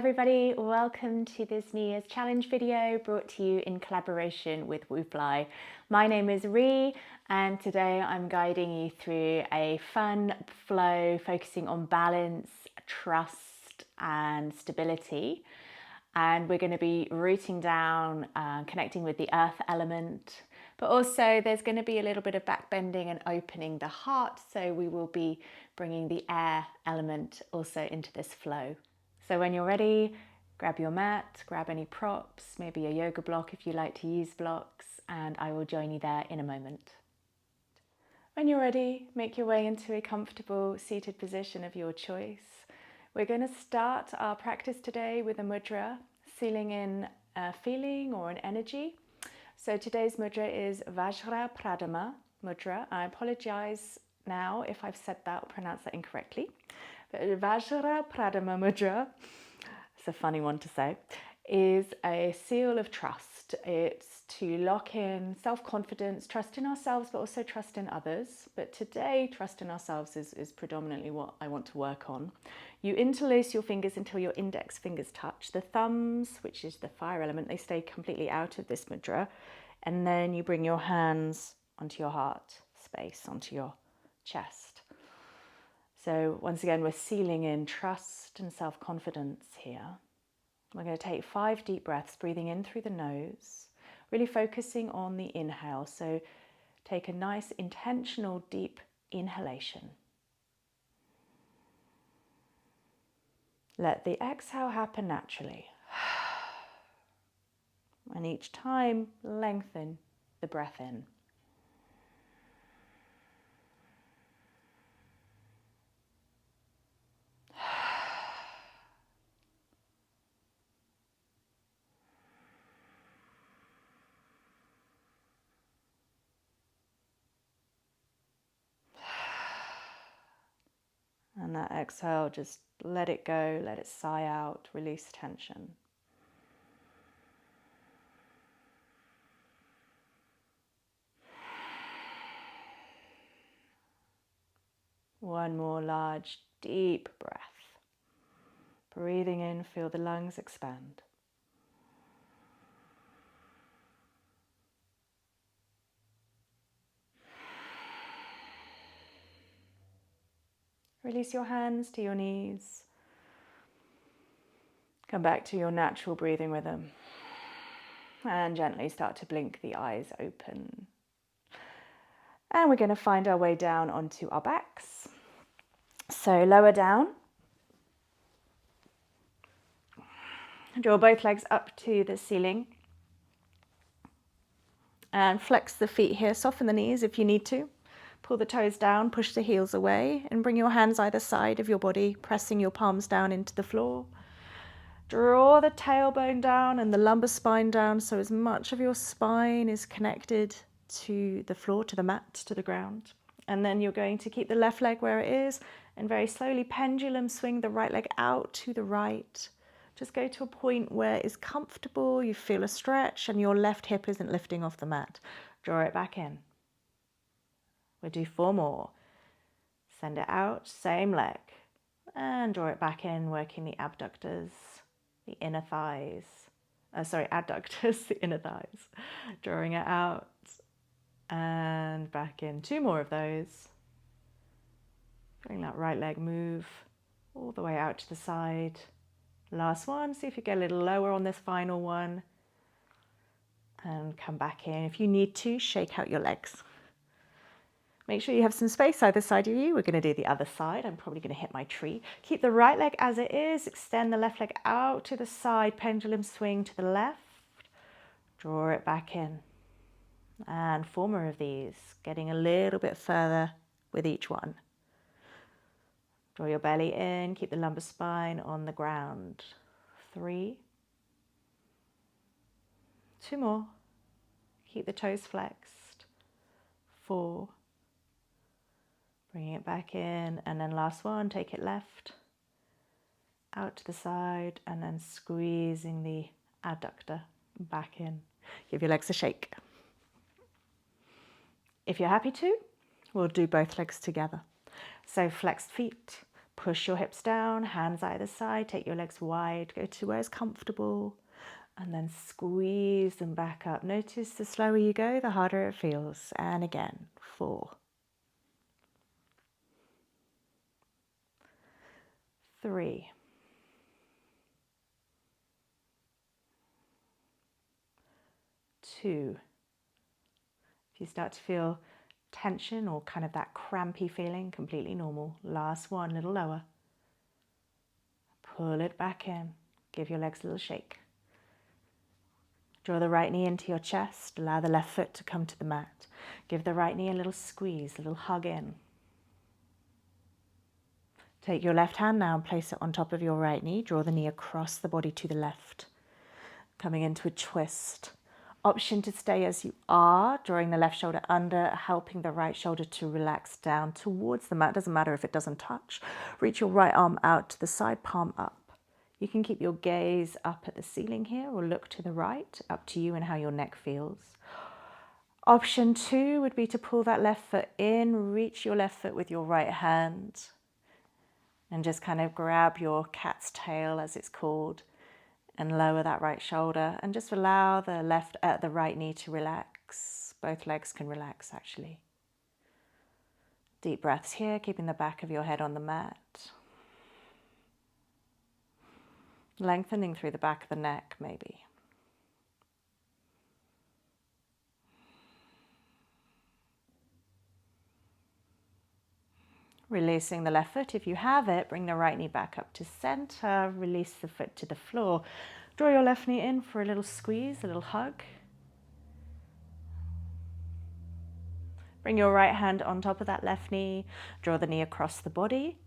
everybody, welcome to this New Year's Challenge video brought to you in collaboration with WUUFLY. My name is Ree and today I'm guiding you through a fun flow focusing on balance, trust and stability. And we're going to be rooting down, connecting with the earth element, but also there's going to be a little bit of backbending and opening the heart. So we will be bringing the air element also into this flow. So when you're ready, grab your mat, grab any props, maybe a yoga block if you like to use blocks, and I will join you there in a moment. When you're ready, make your way into a comfortable seated position of your choice. We're going to start our practice today with a mudra, sealing in a feeling or an energy. So today's mudra is Vajrapradama mudra. I apologize now if I've said that or pronounced that incorrectly. But Vajrapradama mudra, it's a funny one to say, is a seal of trust. It's to lock in self-confidence, trust in ourselves, but also trust in others. But today, trust in ourselves is predominantly what I want to work on. You interlace your fingers until your index fingers touch. The thumbs, which is the fire element, they stay completely out of this mudra. And then you bring your hands onto your heart space, onto your chest. So once again, we're sealing in trust and self-confidence here. We're going to take 5 deep breaths, breathing in through the nose, really focusing on the inhale. So take a nice intentional deep inhalation. Let the exhale happen naturally. And each time, lengthen the breath in. And that exhale, just let it go, let it sigh out, release tension. One more large, deep breath. Breathing in, feel the lungs expand. Release your hands to your knees. Come back to your natural breathing rhythm. And gently start to blink the eyes open. And we're going to find our way down onto our backs. So lower down. Draw both legs up to the ceiling. And flex the feet here. Soften the knees if you need to. Pull the toes down, push the heels away, and bring your hands either side of your body, pressing your palms down into the floor. Draw the tailbone down and the lumbar spine down, so as much of your spine is connected to the floor, to the mat, to the ground. And then you're going to keep the left leg where it is, and very slowly pendulum swing the right leg out to the right. Just go to a point where it's comfortable, you feel a stretch, and your left hip isn't lifting off the mat. Draw it back in. We'll do 4 more. Send it out, same leg. And draw it back in, working the abductors, the inner thighs. Adductors, the inner thighs. Drawing it out and back in. 2 more of those. Feeling that right leg move all the way out to the side. Last one, see if you get a little lower on this final one. And come back in. If you need to, shake out your legs. Make sure you have some space either side of you. We're going to do the other side. I'm probably going to hit my tree. Keep the right leg as it is. Extend the left leg out to the side. Pendulum swing to the left. Draw it back in. And 4 more of these. Getting a little bit further with each one. Draw your belly in. Keep the lumbar spine on the ground. 3. 2 more. Keep the toes flexed. 4. Bringing it back in, and then last one, take it left, out to the side, and then squeezing the adductor back in. Give your legs a shake. If you're happy to, we'll do both legs together. So flexed feet, Push your hips down, hands either side, take your legs wide, go to where's comfortable, and then squeeze them back up. Notice the slower you go, the harder it feels. And again, 4, 3, 2. If you start to feel tension or kind of that crampy feeling, completely normal. Last one, a little lower. Pull it back in. Give your legs a little shake. Draw the right knee into your chest. Allow the left foot to come to the mat. Give the right knee a little squeeze, a little hug in. Take your left hand now and place it on top of your right knee. Draw the knee across the body to the left. Coming into a twist. Option to stay as you are, drawing the left shoulder under, helping the right shoulder to relax down towards the mat. Doesn't matter if it doesn't touch. Reach your right arm out to the side, palm up. You can keep your gaze up at the ceiling here or look to the right, up to you and how your neck feels. Option 2 would be to pull that left foot in, reach your left foot with your right hand, and just kind of grab your cat's tail, as it's called, and lower that right shoulder, and just allow the right knee to relax. Both legs can relax, actually. Deep breaths here, keeping the back of your head on the mat. Lengthening through the back of the neck, maybe. Releasing the left foot. If you have it, bring the right knee back up to center. Release the foot to the floor. Draw your left knee in for a little squeeze, a little hug. Bring your right hand on top of that left knee. Draw the knee across the body.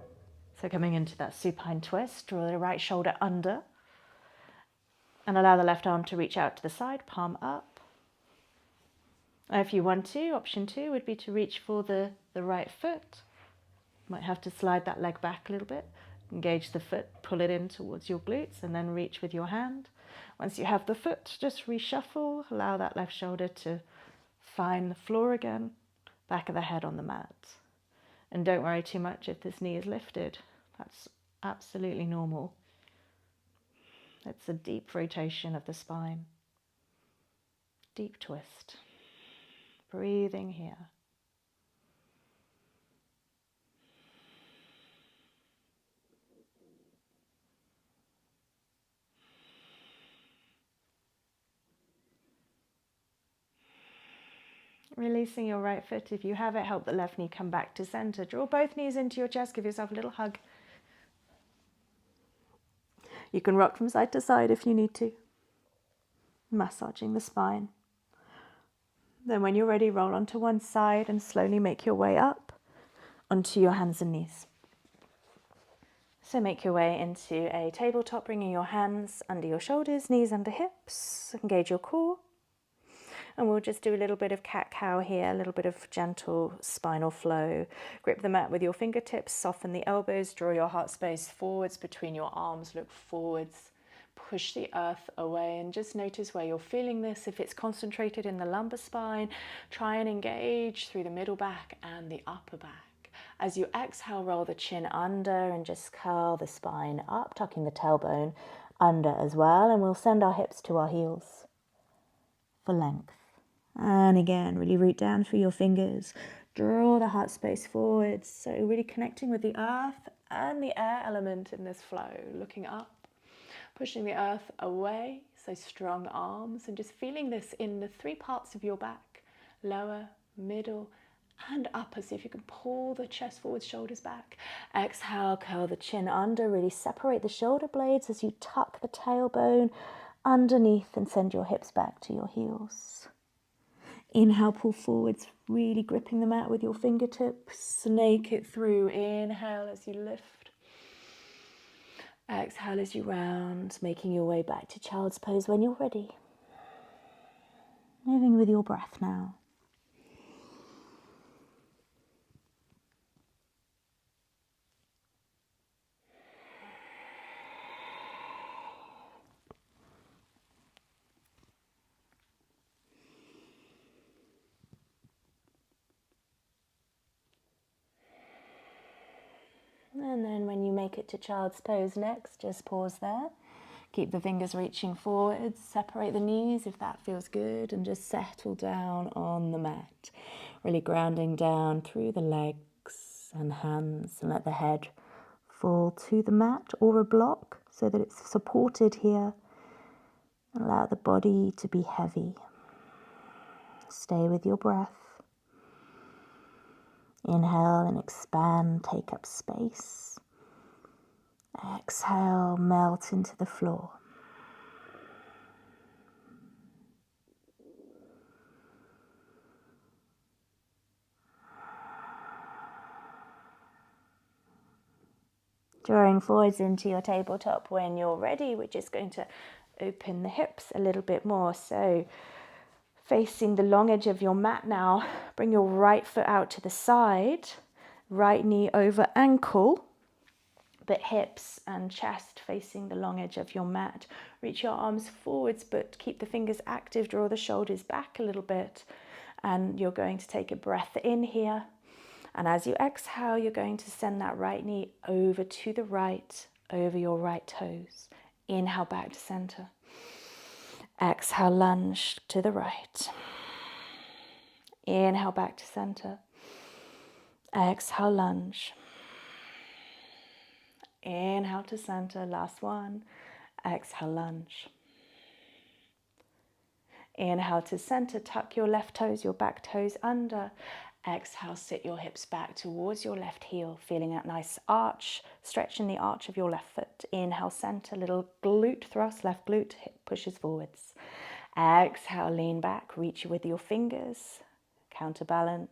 So coming into that supine twist, draw the right shoulder under. And allow the left arm to reach out to the side, palm up. If you want to, option 2 would be to reach for the right foot. Might have to slide that leg back a little bit. Engage the foot, pull it in towards your glutes, and then reach with your hand. Once you have the foot, just reshuffle. Allow that left shoulder to find the floor again. Back of the head on the mat. And don't worry too much if this knee is lifted. That's absolutely normal. It's a deep rotation of the spine. Deep twist. Breathing here. Releasing your right foot. If you have it, help the left knee come back to center. Draw both knees into your chest. Give yourself a little hug. You can rock from side to side if you need to. Massaging the spine. Then when you're ready, roll onto one side and slowly make your way up onto your hands and knees. So make your way into a tabletop, bringing your hands under your shoulders, knees under hips. Engage your core. And we'll just do a little bit of cat-cow here, a little bit of gentle spinal flow. Grip the mat with your fingertips, soften the elbows, draw your heart space forwards between your arms, look forwards. Push the earth away and just notice where you're feeling this. If it's concentrated in the lumbar spine, try and engage through the middle back and the upper back. As you exhale, roll the chin under and just curl the spine up, tucking the tailbone under as well. And we'll send our hips to our heels for length. And again, really root down through your fingers. Draw the heart space forwards. So really connecting with the earth and the air element in this flow. Looking up, pushing the earth away. So strong arms and just feeling this in the 3 parts of your back. Lower, middle, and upper. See if you can pull the chest forwards, shoulders back. Exhale, curl the chin under. Really separate the shoulder blades as you tuck the tailbone underneath and send your hips back to your heels. Inhale, pull forwards, really gripping the mat with your fingertips. Snake it through. Inhale as you lift. Exhale as you round, making your way back to child's pose when you're ready. Moving with your breath now. And then when you make it to child's pose next, just pause there. Keep the fingers reaching forwards, separate the knees if that feels good, and just settle down on the mat. Really grounding down through the legs and hands, and let the head fall to the mat or a block so that it's supported here. Allow the body to be heavy. Stay with your breath. Inhale and expand, take up space. Exhale, melt into the floor. Drawing forwards into your tabletop. When you're ready, we're just going to open the hips a little bit more. So facing the long edge of your mat now, bring your right foot out to the side, right knee over ankle, but hips and chest facing the long edge of your mat. Reach your arms forwards, but keep the fingers active, draw the shoulders back a little bit, and you're going to take a breath in here. And as you exhale, you're going to send that right knee over to the right, over your right toes. Inhale back to center. Exhale, lunge to the right. Inhale back to center. Exhale, lunge. Inhale to center, last one. Exhale, lunge. Inhale to center, tuck your left toes, your back toes under. Exhale, sit your hips back towards your left heel, feeling that nice arch, stretching the arch of your left foot. Inhale, center, little glute thrust, left glute, hip pushes forwards. Exhale, lean back, reach with your fingers, counterbalance.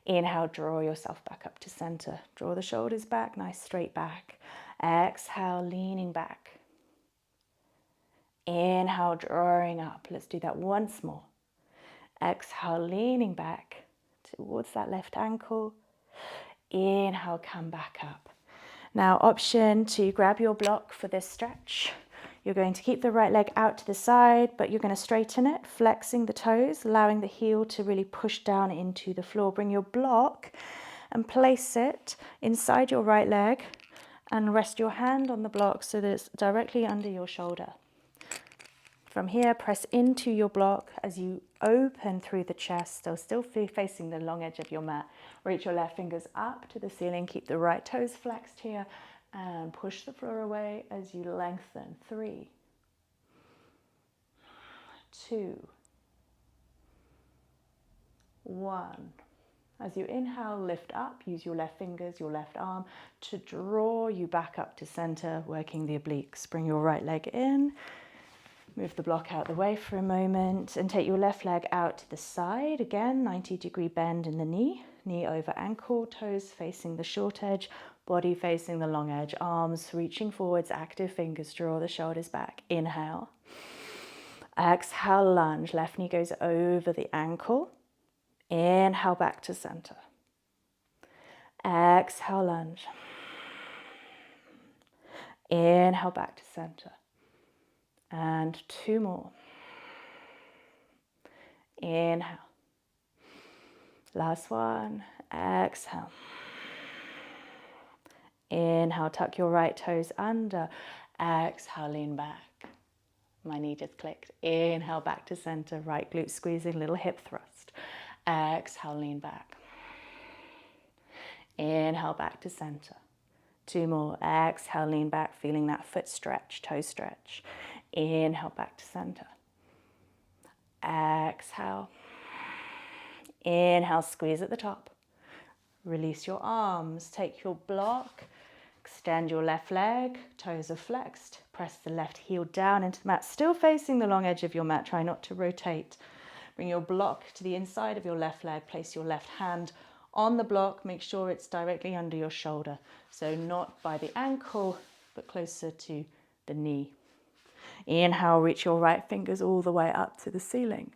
Inhale, draw yourself back up to center. Draw the shoulders back, nice straight back. Exhale, leaning back. Inhale, drawing up. Let's do that once more. Exhale, leaning back towards that left ankle. Inhale, come back up. Now, option to grab your block for this stretch. You're going to keep the right leg out to the side, but you're going to straighten it, flexing the toes, allowing the heel to really push down into the floor. Bring your block and place it inside your right leg and rest your hand on the block so that it's directly under your shoulder. From here, press into your block as you open through the chest, so still facing the long edge of your mat. Reach your left fingers up to the ceiling, keep the right toes flexed here, and push the floor away as you lengthen. 3, 2, 1. As you inhale, lift up, use your left fingers, your left arm to draw you back up to center, working the obliques. Bring your right leg in. Move the block out the way for a moment and take your left leg out to the side. Again, 90-degree bend in the knee. Knee over ankle, toes facing the short edge, body facing the long edge. Arms reaching forwards, active fingers, draw the shoulders back. Inhale. Exhale, lunge. Left knee goes over the ankle. Inhale, back to center. Exhale, lunge. Inhale, back to center. And 2 more. Inhale. Last one. Exhale. Inhale, tuck your right toes under. Exhale, lean back. My knee just clicked. Inhale, back to center. Right glute squeezing, little hip thrust. Exhale, lean back. Inhale, back to center. 2 more. Exhale, lean back, feeling that foot stretch, toe stretch. Inhale, back to center. Exhale. Inhale, squeeze at the top. Release your arms. Take your block. Extend your left leg. Toes are flexed. Press the left heel down into the mat. Still facing the long edge of your mat. Try not to rotate. Bring your block to the inside of your left leg. Place your left hand on the block. Make sure it's directly under your shoulder. So not by the ankle, but closer to the knee. Inhale, reach your right fingers all the way up to the ceiling.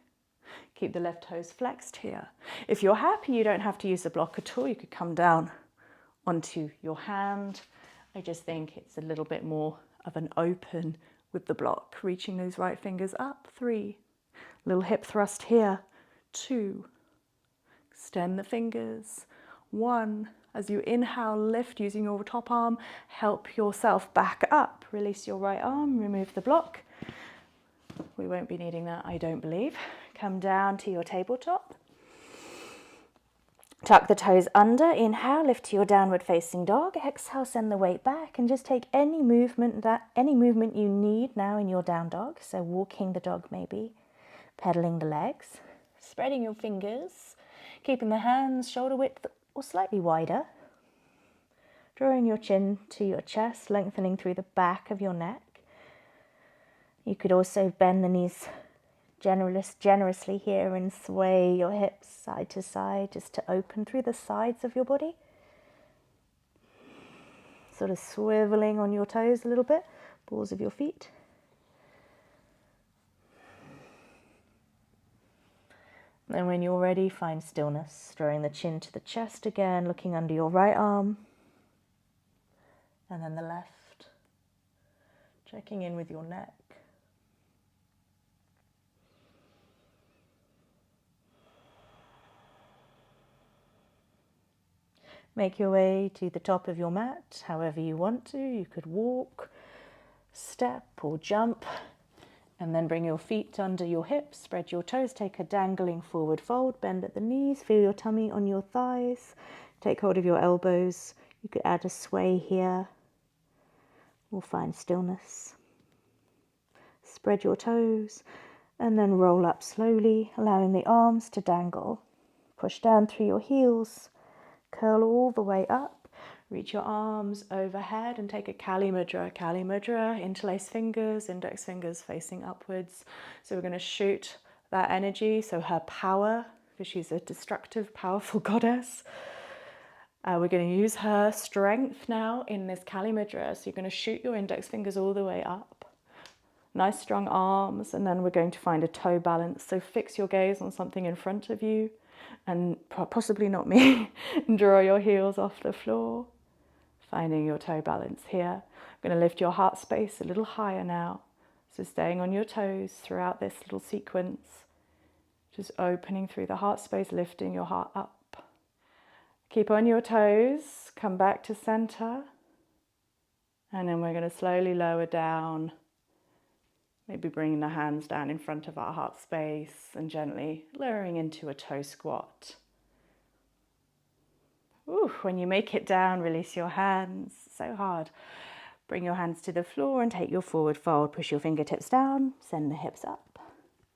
Keep the left toes flexed here. If you're happy, you don't have to use the block at all. You could come down onto your hand. I just think it's a little bit more of an open with the block. Reaching those right fingers up. 3. Little hip thrust here. 2. Extend the fingers. 1. As you inhale, lift using your top arm, help yourself back up. Release your right arm, remove the block. We won't be needing that, I don't believe. Come down to your tabletop. Tuck the toes under, inhale, lift to your downward facing dog. Exhale, send the weight back and just take any movement you need now in your down dog. So walking the dog maybe, pedaling the legs, spreading your fingers, keeping the hands shoulder width or slightly wider. Drawing your chin to your chest, lengthening through the back of your neck. You could also bend the knees generously here and sway your hips side to side just to open through the sides of your body. Sort of swiveling on your toes a little bit, balls of your feet. And when you're ready, find stillness, drawing the chin to the chest again, looking under your right arm, and then the left, checking in with your neck. Make your way to the top of your mat, however you want to. You could walk, step or jump, and then bring your feet under your hips, spread your toes, take a dangling forward fold, bend at the knees, feel your tummy on your thighs, take hold of your elbows. You could add a sway here, or find stillness. Spread your toes, and then roll up slowly, allowing the arms to dangle. Push down through your heels. Curl all the way up, reach your arms overhead and take a Kali mudra. Kali mudra, interlace fingers, index fingers facing upwards. So we're going to shoot that energy, so her power, because she's a destructive, powerful goddess. We're going to use her strength now in this Kali mudra. So you're going to shoot your index fingers all the way up. Nice strong arms, and then we're going to find a toe balance. So fix your gaze on something in front of you. And possibly not me, draw your heels off the floor, finding your toe balance here. I'm going to lift your heart space a little higher now. So staying on your toes throughout this little sequence, just opening through the heart space, lifting your heart up. Keep on your toes, come back to center, and then we're going to slowly lower down. Maybe bringing the hands down in front of our heart space and gently lowering into a toe squat. Ooh, when you make it down, release your hands. So hard. Bring your hands to the floor and take your forward fold. Push your fingertips down, send the hips up.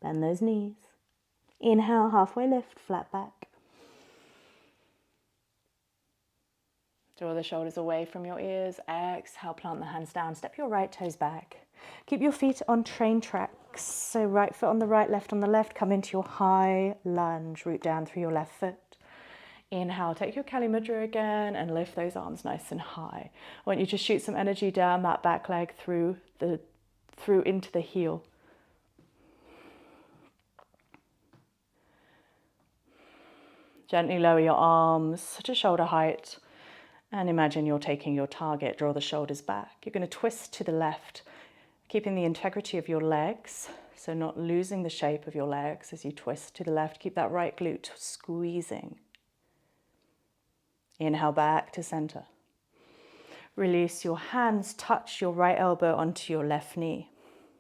Bend those knees. Inhale, halfway lift, flat back. Draw the shoulders away from your ears. Exhale, plant the hands down. Step your right toes back. Keep your feet on train tracks. So right foot on the right, left on the left. Come into your high lunge. Root down through your left foot. Inhale, take your Kali mudra again and lift those arms nice and high. I want you to shoot some energy down that back leg through into the heel. Gently lower your arms to shoulder height. And imagine you're taking your target, draw the shoulders back. You're going to twist to the left, keeping the integrity of your legs, so not losing the shape of your legs as you twist to the left. Keep that right glute squeezing. Inhale back to center. Release your hands, touch your right elbow onto your left knee.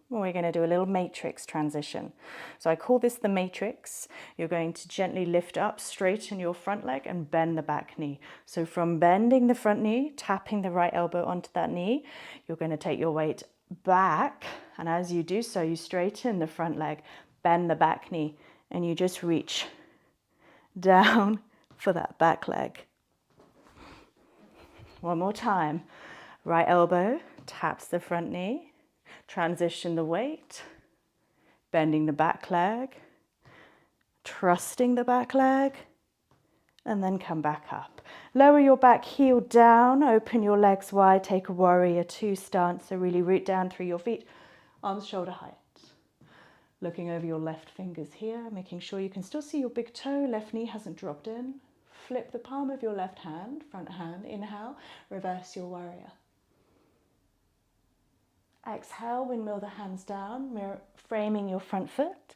We're going to do a little matrix transition. So I call this the matrix. You're going to gently lift up, straighten your front leg and bend the back knee. So from bending the front knee, tapping the right elbow onto that knee, you're going to take your weight back. And as you do so, you straighten the front leg, bend the back knee, and you just reach down for that back leg. One more time. Right elbow taps the front knee. Transition the weight, bending the back leg, trusting the back leg, and then come back up. Lower your back heel down, open your legs wide, take a warrior two stance, so really root down through your feet, arms shoulder height. Looking over your left fingers here, making sure you can still see your big toe, left knee hasn't dropped in. Flip the palm of your left hand, front hand, inhale, reverse your warrior. Exhale, windmill the hands down, framing your front foot.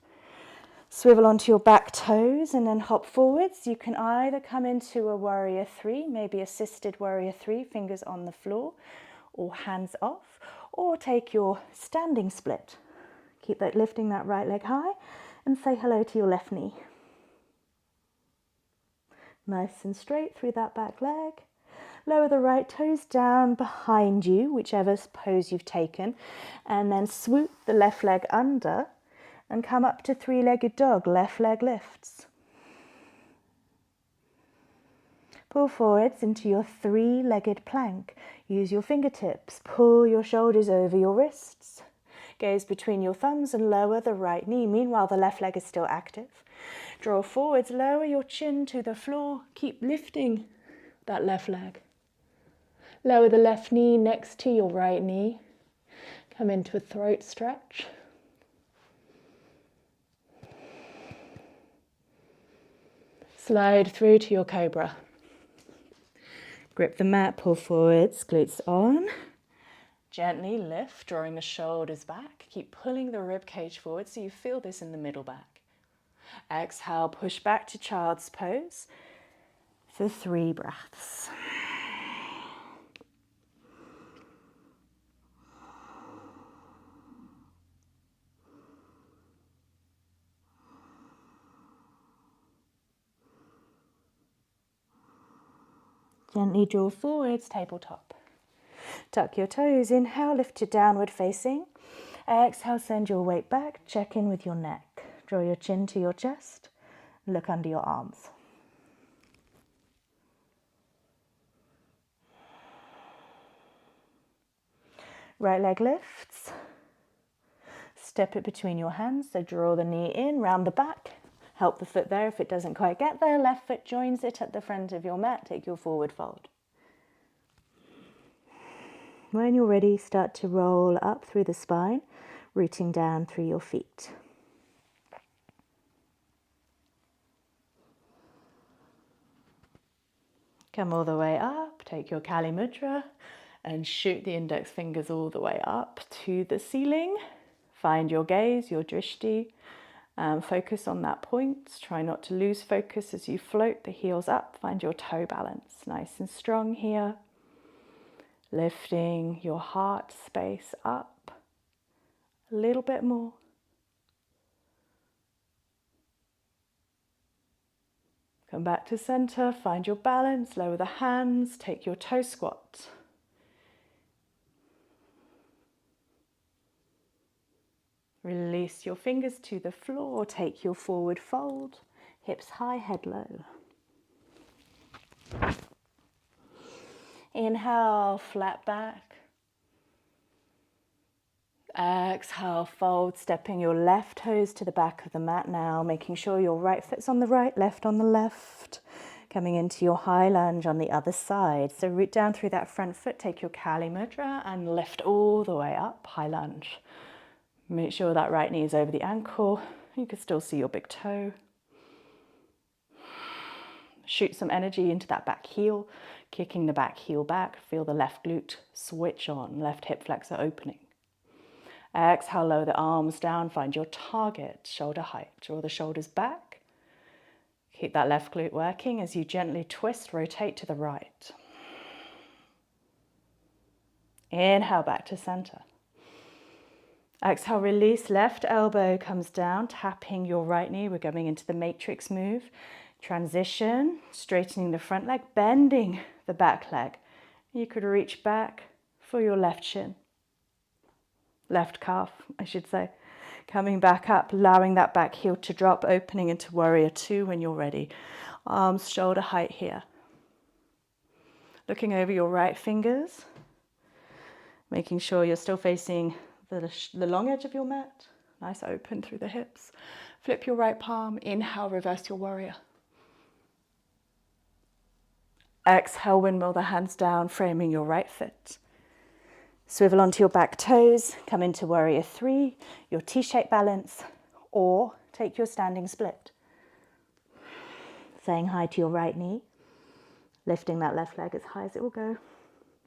Swivel onto your back toes and then hop forwards. You can either come into a warrior three, maybe assisted warrior three, fingers on the floor or hands off, or take your standing split. Keep that lifting that right leg high and say hello to your left knee. Nice and straight through that back leg. Lower the right toes down behind you, whichever pose you've taken, and then swoop the left leg under and come up to three-legged dog. Left leg lifts. Pull forwards into your three-legged plank. Use your fingertips. Pull your shoulders over your wrists. Gaze between your thumbs and lower the right knee. Meanwhile, the left leg is still active. Draw forwards, lower your chin to the floor. Keep lifting that left leg. Lower the left knee next to your right knee. Come into a throat stretch. Slide through to your cobra. Grip the mat, pull forwards, glutes on. Gently lift, drawing the shoulders back. Keep pulling the rib cage forward so you feel this in the middle back. Exhale, push back to child's pose for 3 breaths. Gently draw forwards, tabletop. Tuck your toes, inhale, lift to downward facing. Exhale, send your weight back, check in with your neck. Draw your chin to your chest, look under your arms. Right leg lifts. Step it between your hands, so draw the knee in, round the back. Help the foot there if it doesn't quite get there. Left foot joins it at the front of your mat. Take your forward fold. When you're ready, start to roll up through the spine, rooting down through your feet. Come all the way up, take your Kali Mudra and shoot the index fingers all the way up to the ceiling. Find your gaze, your drishti. Focus on that point. Try not to lose focus as you float the heels up. Find your toe balance. Nice and strong here. Lifting your heart space up a little bit more. Come back to center. Find your balance. Lower the hands. Take your toe squat. Release your fingers to the floor, take your forward fold, hips high, head low. Inhale, flat back. Exhale, fold, stepping your left toes to the back of the mat now, making sure your right foot's on the right, left on the left. Coming into your high lunge on the other side. So root down through that front foot, take your Kali Mudra and lift all the way up, high lunge. Make sure that right knee is over the ankle. You can still see your big toe. Shoot some energy into that back heel, kicking the back heel back. Feel the left glute switch on, left hip flexor opening. Exhale, lower the arms down, find your target, shoulder height. Draw the shoulders back. Keep that left glute working as you gently twist, rotate to the right. Inhale, back to center. Exhale, release, left elbow comes down, tapping your right knee. We're going into the matrix move. Transition, straightening the front leg, bending the back leg. You could reach back for your left shin. Left calf, I should say. Coming back up, allowing that back heel to drop, opening into warrior two when you're ready. Arms shoulder height here. Looking over your right fingers, making sure you're still facing the long edge of your mat, nice open through the hips. Flip your right palm, inhale, reverse your warrior. Exhale, windmill the hands down, framing your right foot. Swivel onto your back toes, come into warrior three, your T-shaped balance, or take your standing split. Saying hi to your right knee, lifting that left leg as high as it will go,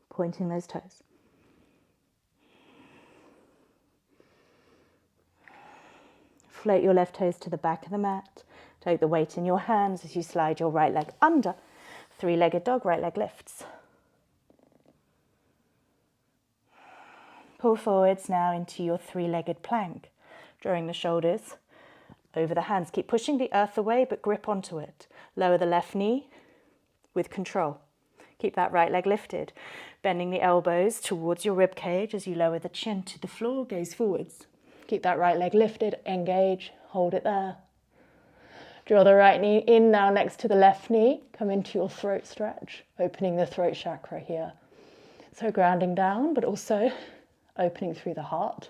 pointing those toes. Float your left toes to the back of the mat. Take the weight in your hands as you slide your right leg under. Three-legged dog, right leg lifts. Pull forwards now into your three-legged plank. Drawing the shoulders over the hands. Keep pushing the earth away, but grip onto it. Lower the left knee with control. Keep that right leg lifted. Bending the elbows towards your rib cage as you lower the chin to the floor, gaze forwards. Keep that right leg lifted, engage, hold it there. Draw the right knee in now next to the left knee. Come into your throat stretch, opening the throat chakra here. So grounding down, but also opening through the heart.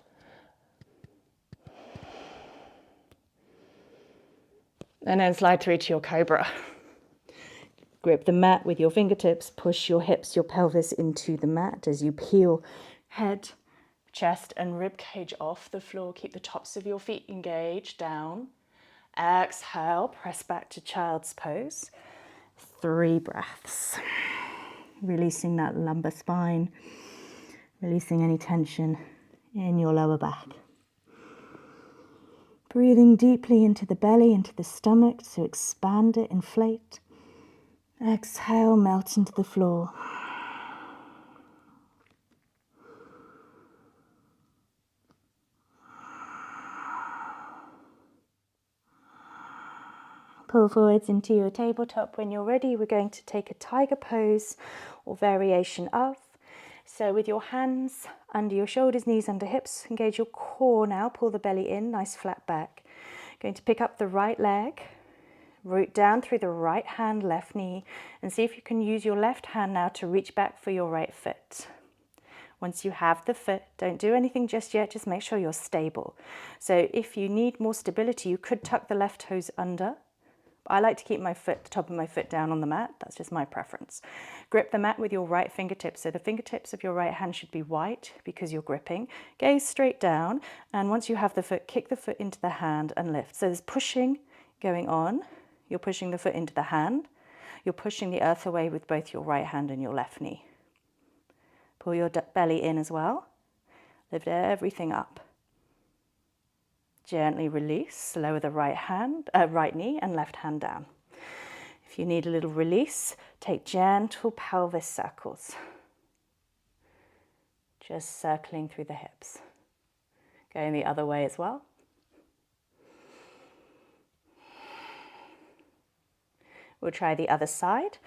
And then slide through to your cobra. Grip the mat with your fingertips, push your hips, your pelvis into the mat as you peel head, chest and rib cage off the floor. Keep the tops of your feet engaged, down. Exhale, press back to child's pose. 3 breaths. Releasing that lumbar spine, releasing any tension in your lower back. Breathing deeply into the belly, into the stomach to expand it, inflate. Exhale, melt into the floor. Pull forwards into your tabletop. When you're ready, we're going to take a tiger pose or variation of. So with your hands under your shoulders, knees under hips, engage your core now, pull the belly in, nice flat back. Going to pick up the right leg, root down through the right hand, left knee, and see if you can use your left hand now to reach back for your right foot. Once you have the foot, don't do anything just yet, just make sure you're stable. So if you need more stability, you could tuck the left toes under. I like to keep my foot, the top of my foot down on the mat. That's just my preference. Grip the mat with your right fingertips. So the fingertips of your right hand should be white because you're gripping. Gaze straight down. And once you have the foot, kick the foot into the hand and lift. So there's pushing going on. You're pushing the foot into the hand. You're pushing the earth away with both your right hand and your left knee. Pull your belly in as well. Lift everything up. Gently release, lower the right knee and left hand down. If you need a little release, take gentle pelvis circles. Just circling through the hips. Going the other way as well. We'll try the other side.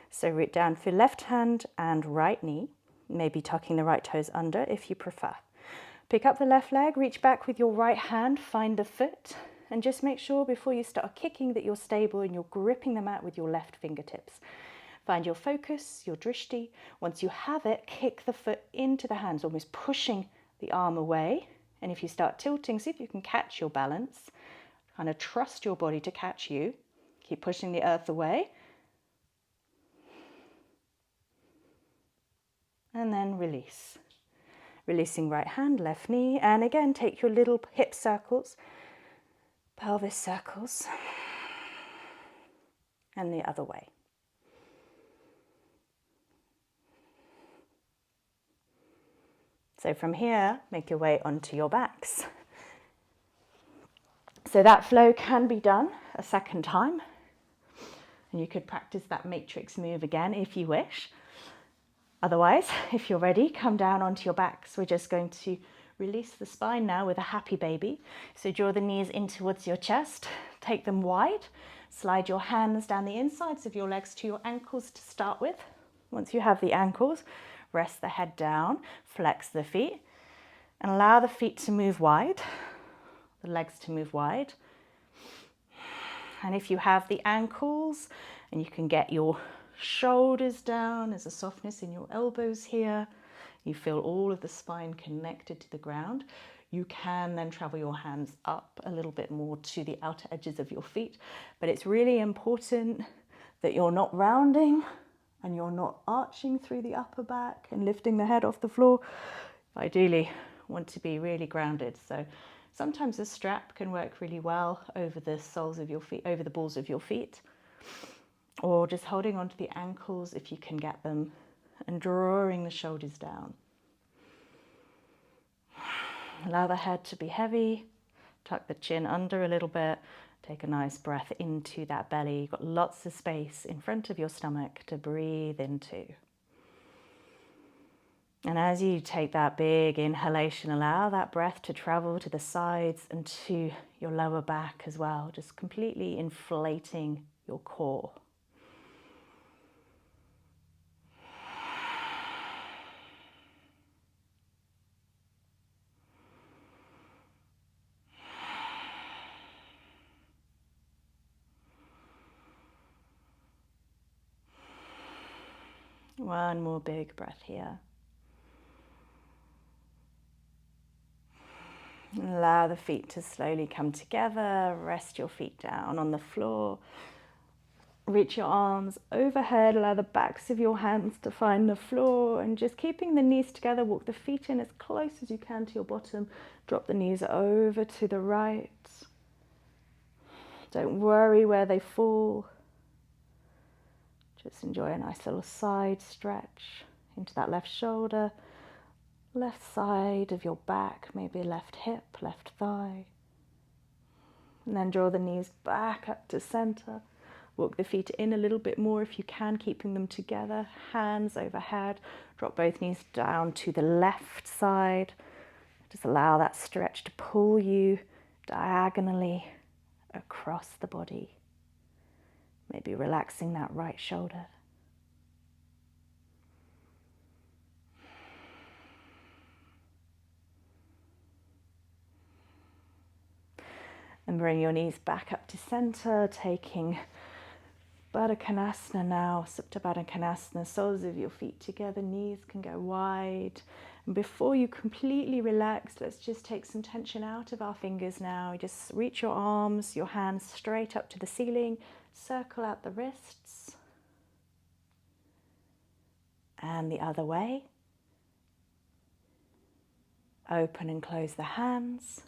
So root down for left hand and right knee, maybe tucking the right toes under if you prefer. Pick up the left leg, reach back with your right hand, find the foot, and just make sure before you start kicking that you're stable and you're gripping the mat with your left fingertips. Find your focus, your drishti. Once you have it, kick the foot into the hands, almost pushing the arm away. And if you start tilting, see if you can catch your balance. Kind of trust your body to catch you. Keep pushing the earth away. And then release. Releasing right hand, left knee, and again take your little hip circles, pelvis circles, and the other way. So from here, make your way onto your backs. So that flow can be done a second time, and you could practice that matrix move again if you wish. Otherwise, if you're ready, come down onto your backs. We're just going to release the spine now with a happy baby. So draw the knees in towards your chest, take them wide, slide your hands down the insides of your legs to your ankles to start with. Once you have the ankles, rest the head down, flex the feet, and allow the feet to move wide, the legs to move wide. And if you have the ankles, and you can get your shoulders down, there's a softness in your elbows here. You feel all of the spine connected to the ground. You can then travel your hands up a little bit more to the outer edges of your feet. But it's really important that you're not rounding and you're not arching through the upper back and lifting the head off the floor. Ideally, want to be really grounded. So sometimes a strap can work really well over the soles of your feet, over the balls of your feet. Or just holding onto the ankles if you can get them and drawing the shoulders down. Allow the head to be heavy, Tuck the chin under a little bit. Take a nice breath into that belly. You've got lots of space in front of your stomach to breathe into. And as you take that big inhalation, allow that breath to travel to the sides and to your lower back as well, just completely inflating your core. One more big breath here. Allow the feet to slowly come together. Rest your feet down on the floor. Reach your arms overhead. Allow the backs of your hands to find the floor. And just keeping the knees together, walk the feet in as close as you can to your bottom. Drop the knees over to the right. Don't worry where they fall. Just enjoy a nice little side stretch into that left shoulder, left side of your back, maybe left hip, left thigh. And then draw the knees back up to center. Walk the feet in a little bit more if you can, keeping them together. Hands overhead. Drop both knees down to the left side. Just allow that stretch to pull you diagonally across the body. Maybe relaxing that right shoulder. And bring your knees back up to center, taking Baddha Konasana now, Supta Baddha Konasana, soles of your feet together, knees can go wide. And before you completely relax, let's just take some tension out of our fingers now. You just reach your arms, your hands straight up to the ceiling, circle out the wrists. And the other way. Open and close the hands.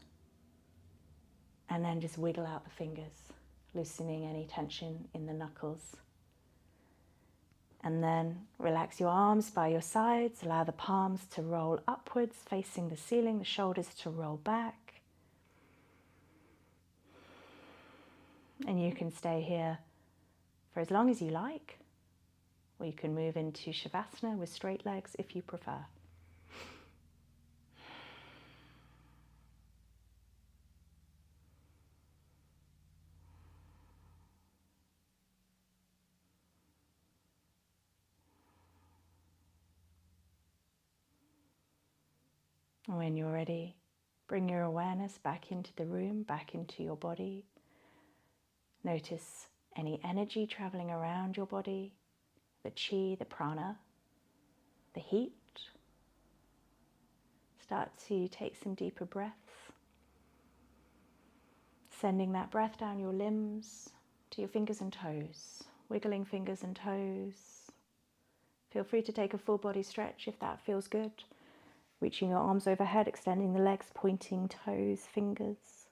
And then just wiggle out the fingers, loosening any tension in the knuckles. And then relax your arms by your sides. Allow the palms to roll upwards, facing the ceiling, the shoulders to roll back. And you can stay here for as long as you like, or you can move into Shavasana with straight legs if you prefer. When you're ready, bring your awareness back into the room, back into your body. Notice any energy traveling around your body, the chi, the prana, the heat. Start to take some deeper breaths, sending that breath down your limbs to your fingers and toes, wiggling fingers and toes. Feel free to take a full body stretch if that feels good. Reaching your arms overhead, extending the legs, pointing toes, fingers.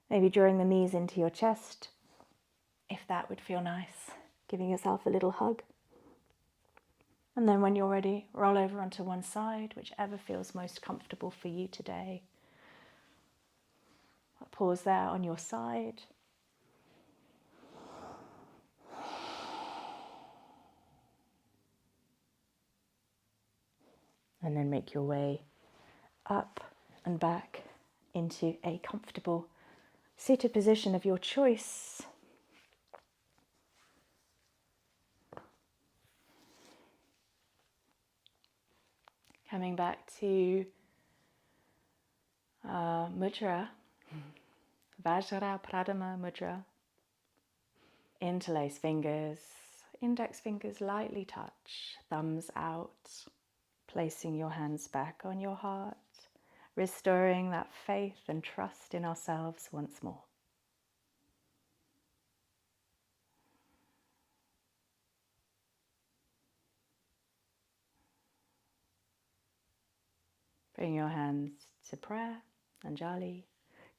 Maybe drawing the knees into your chest, if that would feel nice. Giving yourself a little hug. And then when you're ready, roll over onto one side, whichever feels most comfortable for you today. Pause there on your side. And then make your way up and back into a comfortable seated position of your choice. Coming back to mudra, Vajra Pradama mudra. Interlace fingers, index fingers lightly touch, thumbs out. Placing your hands back on your heart, restoring that faith and trust in ourselves once more. Bring your hands to prayer, Anjali.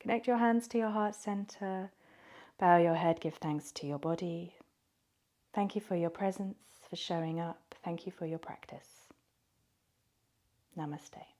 Connect your hands to your heart center. Bow your head, give thanks to your body. Thank you for your presence, for showing up. Thank you for your practice. Namaste.